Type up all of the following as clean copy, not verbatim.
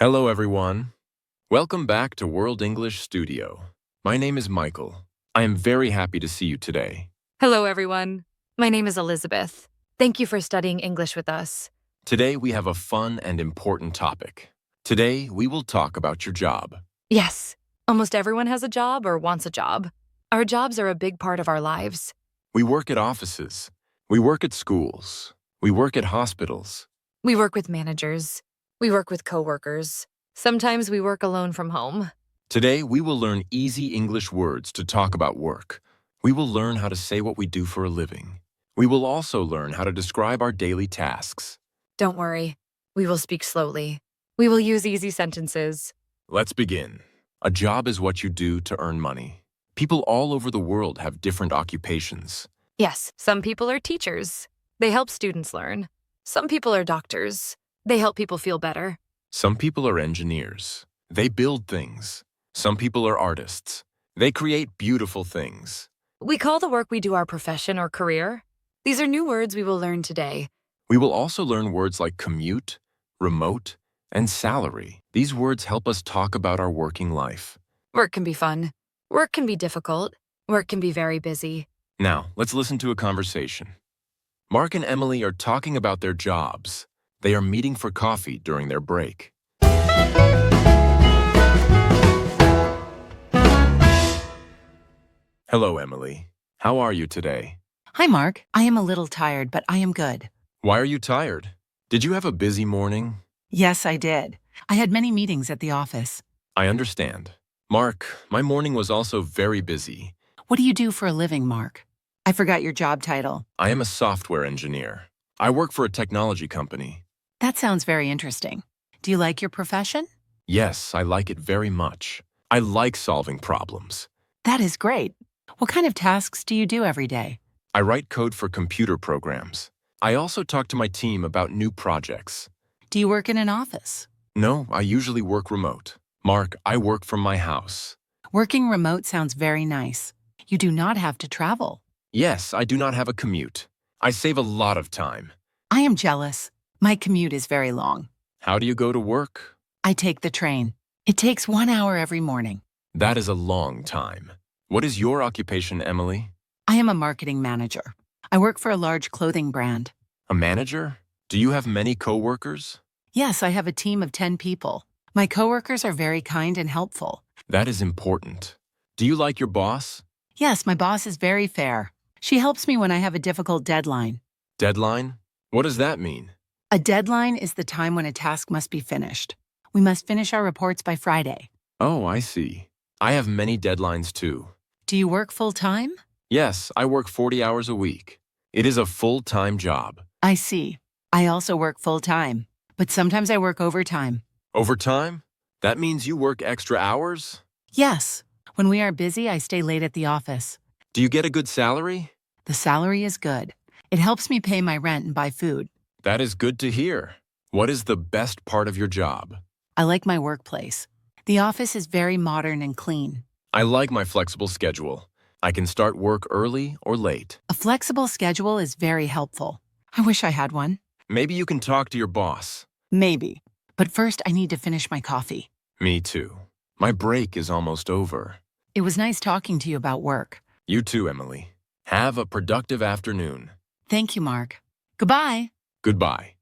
Hello, everyone. Welcome back to World English Studio. My name is Michael. I am very happy to see you today. Hello, everyone. My name is Elizabeth. Thank you for studying English with us. Today, we have a fun and important topic. Today, we will talk about your job. Yes, almost everyone has a job or wants a job. Our jobs are a big part of our lives. We work at offices. We work at schools. We work at hospitals. We work with managers. We work with coworkers. Sometimes we work alone from home. Today, we will learn easy English words to talk about work. We will learn how to say what we do for a living. We will also learn how to describe our daily tasks. Don't worry, we will speak slowly. We will use easy sentences. Let's begin. A job is what you do to earn money. People all over the world have different occupations. Yes, some people are teachers. They help students learn. Some people are doctors. They help people feel better. Some people are engineers. They build things. Some people are artists. They create beautiful things. We call the work we do our profession or career. These are new words we will learn today. We will also learn words like commute, remote, and salary. These words help us talk about our working life. Work can be fun. Work can be difficult. Work can be very busy. Now, let's listen to a conversation. Mark and Emily are talking about their jobs. They are meeting for coffee during their break. Hello, Emily. How are you today? Hi, Mark. I am a little tired, but I am good. Why are you tired? Did you have a busy morning? Yes, I did. I had many meetings at the office. I understand. Mark, my morning was also very busy. What do you do for a living, Mark? I forgot your job title. I am a software engineer. I work for a technology company. That sounds very interesting. Do you like your profession? Yes, I like it very much. I like solving problems. That is great. What kind of tasks do you do every day? I write code for computer programs. I also talk to my team about new projects. Do you work in an office? No, I usually work remote. Mark, I work from my house. Working remote sounds very nice. You do not have to travel. Yes, I do not have a commute. I save a lot of time. I am jealous. My commute is very long. How do you go to work? I take the train. It takes 1 hour every morning. That is a long time. What is your occupation, Emily? I am a marketing manager. I work for a large clothing brand. A manager? Do you have many coworkers? Yes, I have a team of 10 people. My coworkers are very kind and helpful. That is important. Do you like your boss? Yes, my boss is very fair. She helps me when I have a difficult deadline. Deadline? What does that mean? A deadline is the time when a task must be finished. We must finish our reports by Friday. Oh, I see. I have many deadlines too. Do you work full-time? Yes, I work 40 hours a week. It is a full-time job. I see. I also work full-time, but sometimes I work overtime. Overtime? That means you work extra hours? Yes. When we are busy, I stay late at the office. Do you get a good salary? The salary is good. It helps me pay my rent and buy food. That is good to hear. What is the best part of your job? I like my workplace. The office is very modern and clean. I like my flexible schedule. I can start work early or late. A flexible schedule is very helpful. I wish I had one. Maybe you can talk to your boss. Maybe. But first, I need to finish my coffee. Me too. My break is almost over. It was nice talking to you about work. You too, Emily. Have a productive afternoon. Thank you, Mark. Goodbye. Goodbye.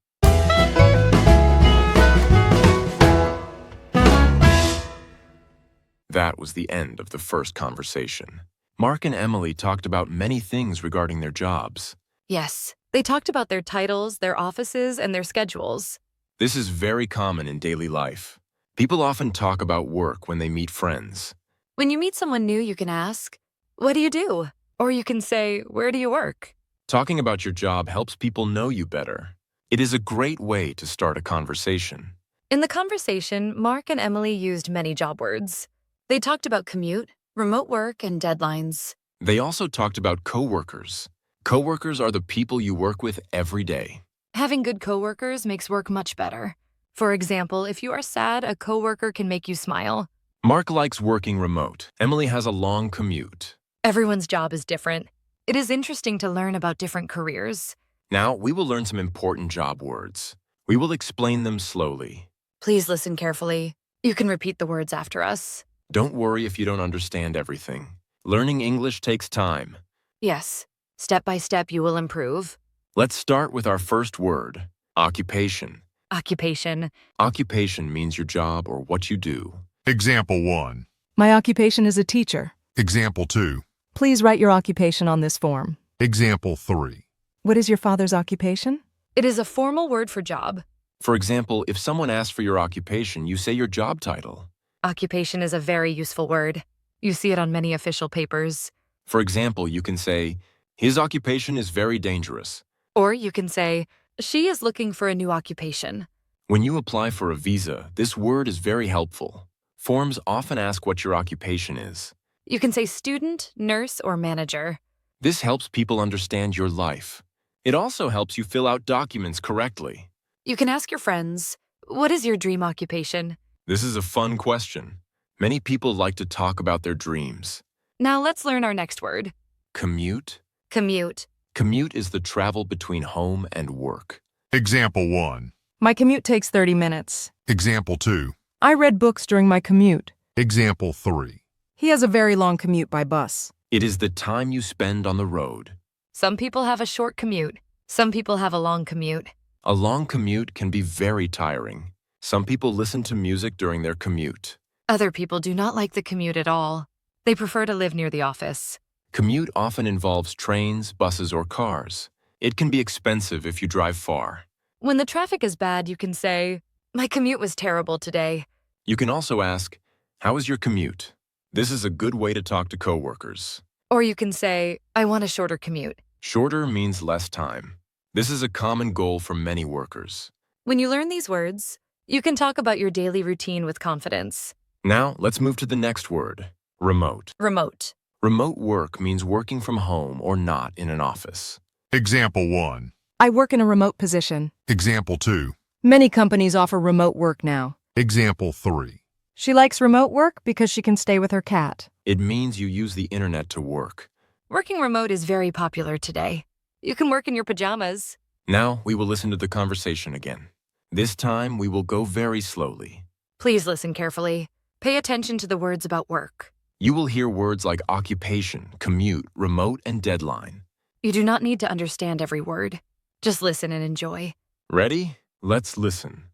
That was the end of the first conversation. Mark and Emily talked about many things regarding their jobs. Yes, they talked about their titles, their offices, and their schedules. This is very common in daily life. People often talk about work when they meet friends. When you meet someone new, you can ask, "What do you do?" Or you can say, "Where do you work?" Talking about your job helps people know you better. It is a great way to start a conversation. In the conversation, Mark and Emily used many job words. They talked about commute, remote work, and deadlines. They also talked about coworkers. Coworkers are the people you work with every day. Having good coworkers makes work much better. For example, if you are sad, a coworker can make you smile. Mark likes working remote. Emily has a long commute. Everyone's job is different. It is interesting to learn about different careers. Now, we will learn some important job words. We will explain them slowly. Please listen carefully. You can repeat the words after us. Don't worry if you don't understand everything. Learning English takes time. Yes. Step by step, you will improve. Let's start with our first word, occupation. Occupation. Occupation means your job or what you do. Example 1. My occupation is a teacher. Example 2. Please write your occupation on this form. Example 3. What is your father's occupation? It is a formal word for job. For example, if someone asks for your occupation, you say your job title. Occupation is a very useful word. You see it on many official papers. For example, you can say, his occupation is very dangerous. Or you can say, she is looking for a new occupation. When you apply for a visa, this word is very helpful. Forms often ask what your occupation is. You can say student, nurse, or manager. This helps people understand your life. It also helps you fill out documents correctly. You can ask your friends, what is your dream occupation? This is a fun question. Many people like to talk about their dreams. Now let's learn our next word. Commute. Commute. Commute is the travel between home and work. Example 1. My commute takes 30 minutes. Example 2. I read books during my commute. Example 3. He has a very long commute by bus. It is the time you spend on the road. Some people have a short commute. Some people have a long commute. A long commute can be very tiring. Some people listen to music during their commute. Other people do not like the commute at all. They prefer to live near the office. Commute often involves trains, buses, or cars. It can be expensive if you drive far. When the traffic is bad, you can say, my commute was terrible today. You can also ask, how is your commute? This is a good way to talk to coworkers. Or you can say, I want a shorter commute. Shorter means less time. This is a common goal for many workers. When you learn these words, you can talk about your daily routine with confidence. Now, let's move to the next word, remote. Remote. Remote work means working from home or not in an office. Example 1. I work in a remote position. Example 2. Many companies offer remote work now. Example 3. She likes remote work because she can stay with her cat. It means you use the internet to work. Working remote is very popular today. You can work in your pajamas. Now, we will listen to the conversation again. This time, we will go very slowly. Please listen carefully. Pay attention to the words about work. You will hear words like occupation, commute, remote, and deadline. You do not need to understand every word. Just listen and enjoy. Ready? Let's listen.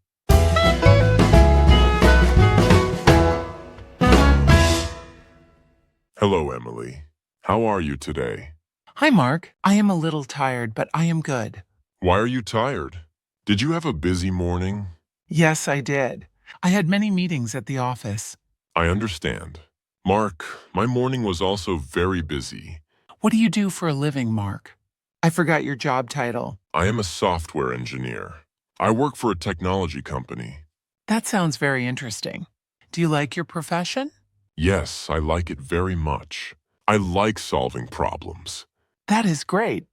Hello, Emily. How are you today? Hi, Mark. I am a little tired, but I am good. Why are you tired? Did you have a busy morning? Yes, I did. I had many meetings at the office. I understand. Mark, my morning was also very busy. What do you do for a living, Mark? I forgot your job title. I am a software engineer. I work for a technology company. That sounds very interesting. Do you like your profession? Yes, I like it very much. I like solving problems. That is great.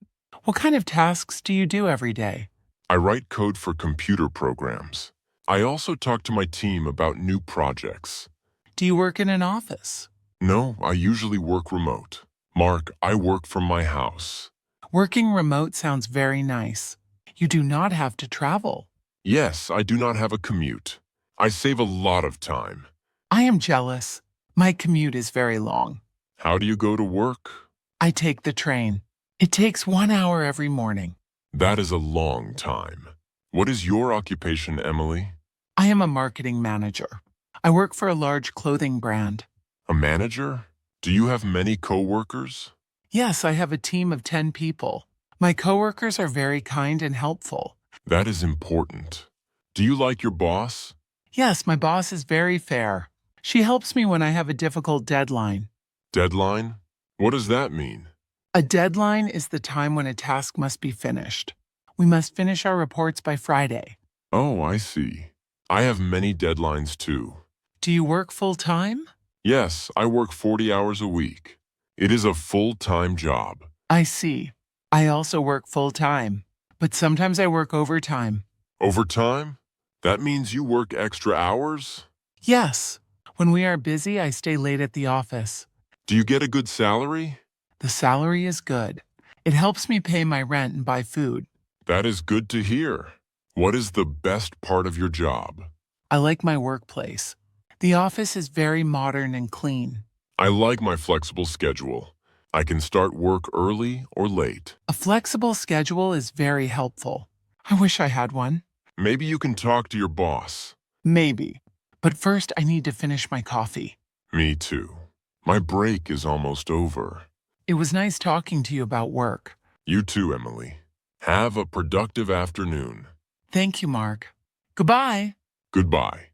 What kind of tasks do you do every day? I write code for computer programs. I also talk to my team about new projects. Do you work in an office? No, I usually work remote. Mark, I work from my house. Working remote sounds very nice. You do not have to travel. Yes, I do not have a commute. I save a lot of time. I am jealous. My commute is very long. How do you go to work? I take the train. It takes 1 hour every morning. That is a long time. What is your occupation, Emily? I am a marketing manager. I work for a large clothing brand. A manager? Do you have many coworkers? Yes, I have a team of 10 people. My coworkers are very kind and helpful. That is important. Do you like your boss? Yes, my boss is very fair. She helps me when I have a difficult deadline. Deadline? What does that mean? A deadline is the time when a task must be finished. We must finish our reports by Friday. Oh, I see. I have many deadlines too. Do you work full-time? Yes, I work 40 hours a week. It is a full-time job. I see. I also work full-time, but sometimes I work overtime. Overtime? That means you work extra hours? Yes. When we are busy, I stay late at the office. Do you get a good salary? The salary is good. It helps me pay my rent and buy food. That is good to hear. What is the best part of your job? I like my workplace. The office is very modern and clean. I like my flexible schedule. I can start work early or late. A flexible schedule is very helpful. I wish I had one. Maybe you can talk to your boss. Maybe. But first, I need to finish my coffee. Me too. My break is almost over. It was nice talking to you about work. You too, Emily. Have a productive afternoon. Thank you, Mark. Goodbye. Goodbye.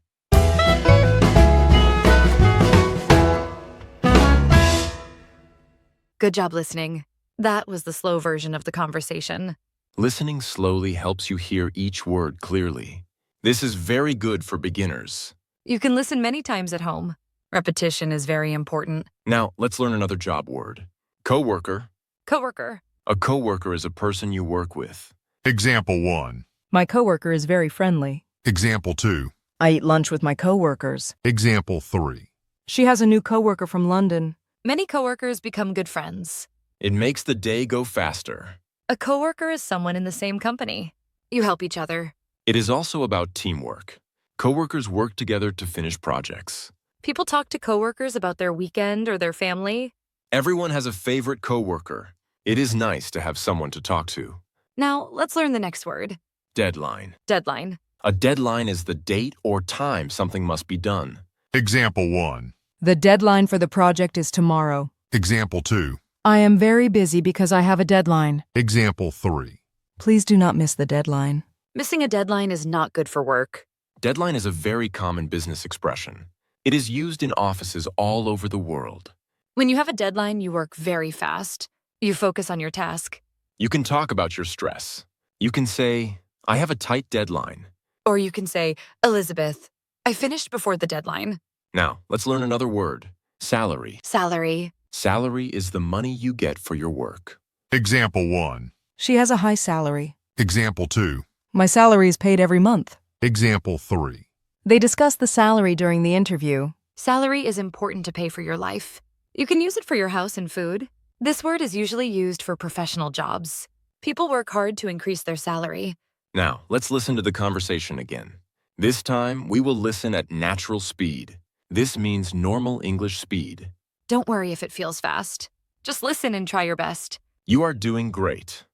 Good job listening. That was the slow version of the conversation. Listening slowly helps you hear each word clearly. This is very good for beginners. You can listen many times at home. Repetition is very important. Now, let's learn another job word. Coworker. Coworker. A coworker is a person you work with. Example 1. My coworker is very friendly. Example 2. I eat lunch with my coworkers. Example 3. She has a new coworker from London. Many coworkers become good friends. It makes the day go faster. A coworker is someone in the same company. You help each other. It is also about teamwork. Coworkers work together to finish projects. People talk to coworkers about their weekend or their family. Everyone has a favorite coworker. It is nice to have someone to talk to. Now, let's learn the next word. Deadline. Deadline. A deadline is the date or time something must be done. Example 1. The deadline for the project is tomorrow. Example 2. I am very busy because I have a deadline. Example 3. Please do not miss the deadline. Missing a deadline is not good for work. Deadline is a very common business expression. It is used in offices all over the world. When you have a deadline, you work very fast. You focus on your task. You can talk about your stress. You can say, I have a tight deadline. Or you can say, Elizabeth, I finished before the deadline. Now, let's learn another word. Salary. Salary. Salary is the money you get for your work. Example 1. She has a high salary. Example 2. My salary is paid every month. Example 3. They discussed the salary during the interview. Salary is important to pay for your life. You can use it for your house and food. This word is usually used for professional jobs. People work hard to increase their salary. Now, let's listen to the conversation again. This time, we will listen at natural speed. This means normal English speed. Don't worry if it feels fast. Just listen and try your best. You are doing great.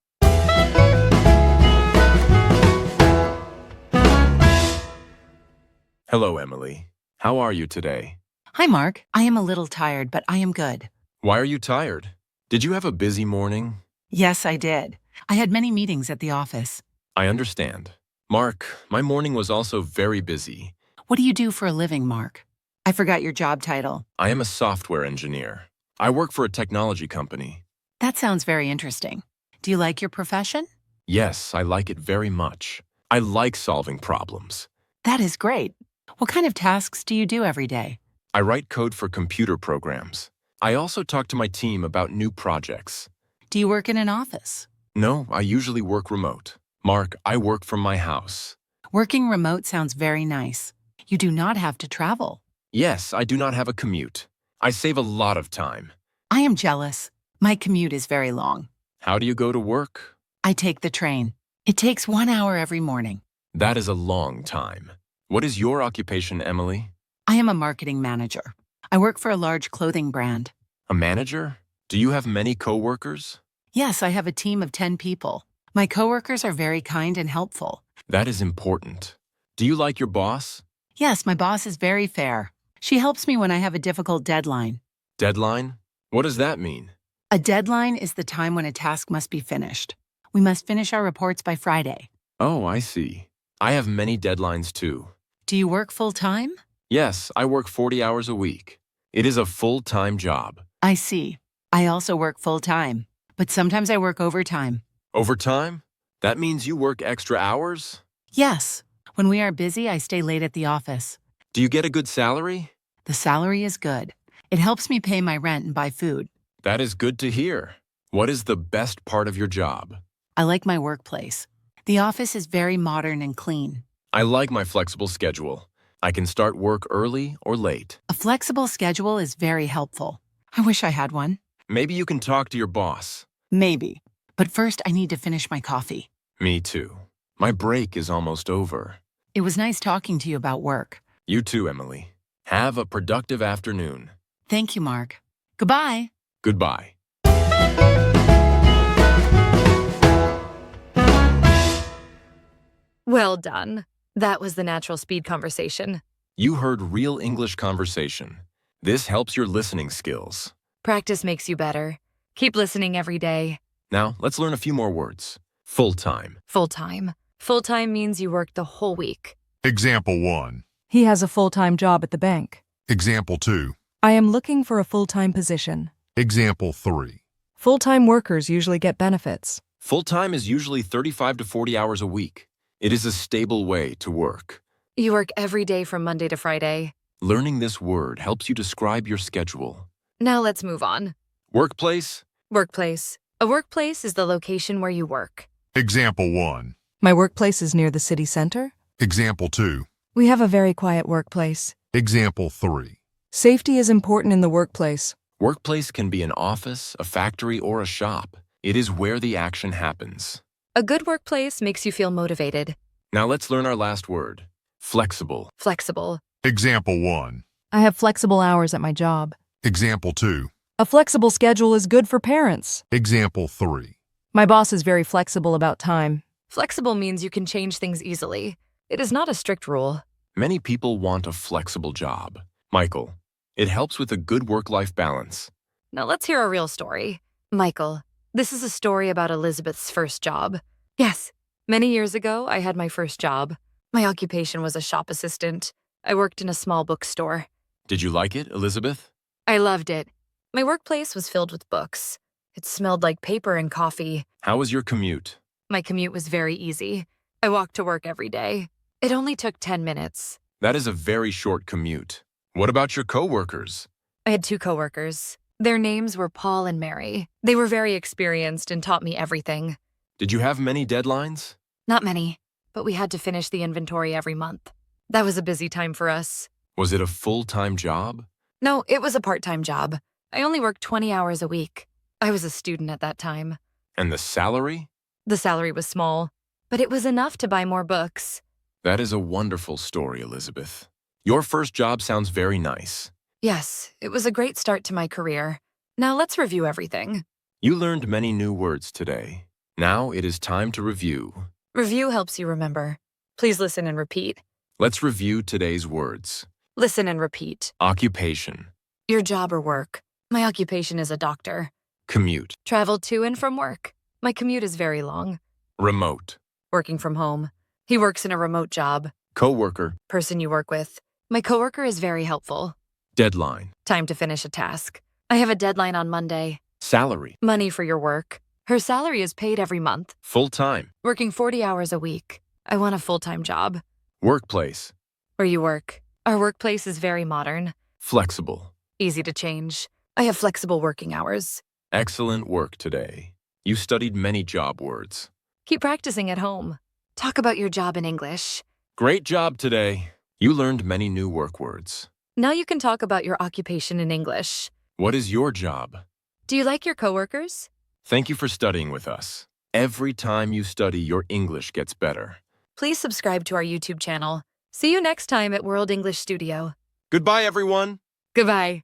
Hello, Emily. How are you today? Hi, Mark. I am a little tired, but I am good. Why are you tired? Did you have a busy morning? Yes, I did. I had many meetings at the office. I understand. Mark, my morning was also very busy. What do you do for a living, Mark? I forgot your job title. I am a software engineer. I work for a technology company. That sounds very interesting. Do you like your profession? Yes, I like it very much. I like solving problems. That is great. What kind of tasks do you do every day? I write code for computer programs. I also talk to my team about new projects. Do you work in an office? No, I usually work remote. Mark, I work from my house. Working remote sounds very nice. You do not have to travel. Yes, I do not have a commute. I save a lot of time. I am jealous. My commute is very long. How do you go to work? I take the train. It takes 1 hour every morning. That is a long time. What is your occupation, Emily? I am a marketing manager. I work for a large clothing brand. A manager? Do you have many coworkers? Yes, I have a team of 10 people. My coworkers are very kind and helpful. That is important. Do you like your boss? Yes, my boss is very fair. She helps me when I have a difficult deadline. Deadline? What does that mean? A deadline is the time when a task must be finished. We must finish our reports by Friday. Oh, I see. I have many deadlines too. Do you work full-time? Yes, I work 40 hours a week. It is a full-time job. I see. I also work full-time, but sometimes I work overtime. Overtime? That means you work extra hours? Yes. When we are busy, I stay late at the office. Do you get a good salary? The salary is good. It helps me pay my rent and buy food. That is good to hear. What is the best part of your job? I like my workplace. The office is very modern and clean. I like my flexible schedule. I can start work early or late. A flexible schedule is very helpful. I wish I had one. Maybe you can talk to your boss. Maybe. But first, I need to finish my coffee. Me too. My break is almost over. It was nice talking to you about work. You too, Emily. Have a productive afternoon. Thank you, Mark. Goodbye. Goodbye. Well done. That was the natural speed conversation. You heard real English conversation. This helps your listening skills. Practice makes you better. Keep listening every day. Now, let's learn a few more words. Full-time. Full-time. Full-time means you work the whole week. Example 1. He has a full-time job at the bank. Example 2. I am looking for a full-time position. Example 3. Full-time workers usually get benefits. Full-time is usually 35 to 40 hours a week. It is a stable way to work. You work every day from Monday to Friday. Learning this word helps you describe your schedule. Now let's move on. Workplace. Workplace. A workplace is the location where you work. Example 1. My workplace is near the city center. Example 2. We have a very quiet workplace. Example 3. Safety is important in the workplace. Workplace can be an office, a factory, or a shop. It is where the action happens. A good workplace makes you feel motivated. Now let's learn our last word. Flexible. Flexible. Example 1. I have flexible hours at my job. Example 2. A flexible schedule is good for parents. Example 3. My boss is very flexible about time. Flexible means you can change things easily. It is not a strict rule. Many people want a flexible job. Michael, it helps with a good work-life balance. Now let's hear a real story. Michael, this is a story about Elizabeth's first job. Yes, many years ago, I had my first job. My occupation was a shop assistant. I worked in a small bookstore. Did you like it, Elizabeth? I loved it. My workplace was filled with books. It smelled like paper and coffee. How was your commute? My commute was very easy. I walked to work every day. It only took 10 minutes. That is a very short commute. What about your coworkers? I had 2 coworkers. Their names were Paul and Mary. They were very experienced and taught me everything. Did you have many deadlines? Not many, but we had to finish the inventory every month. That was a busy time for us. Was it a full-time job? No, it was a part-time job. I only worked 20 hours a week. I was a student at that time. And the salary? The salary was small, but it was enough to buy more books. That is a wonderful story, Elizabeth. Your first job sounds very nice. Yes, it was a great start to my career. Now let's review everything. You learned many new words today. Now it is time to review. Review helps you remember. Please listen and repeat. Let's review today's words. Listen and repeat. Occupation. Your job or work. My occupation is a doctor. Commute. Travel to and from work. My commute is very long. Remote. Working from home. He works in a remote job. Coworker. Person you work with. My coworker is very helpful. Deadline. Time to finish a task. I have a deadline on Monday. Salary. Money for your work. Her salary is paid every month. Full-time. Working 40 hours a week. I want a full-time job. Workplace. Where you work. Our workplace is very modern. Flexible. Easy to change. I have flexible working hours. Excellent work today. You studied many job words. Keep practicing at home. Talk about your job in English. Great job today. You learned many new work words. Now you can talk about your occupation in English. What is your job? Do you like your coworkers? Thank you for studying with us. Every time you study, your English gets better. Please subscribe to our YouTube channel. See you next time at World English Studio. Goodbye, everyone. Goodbye.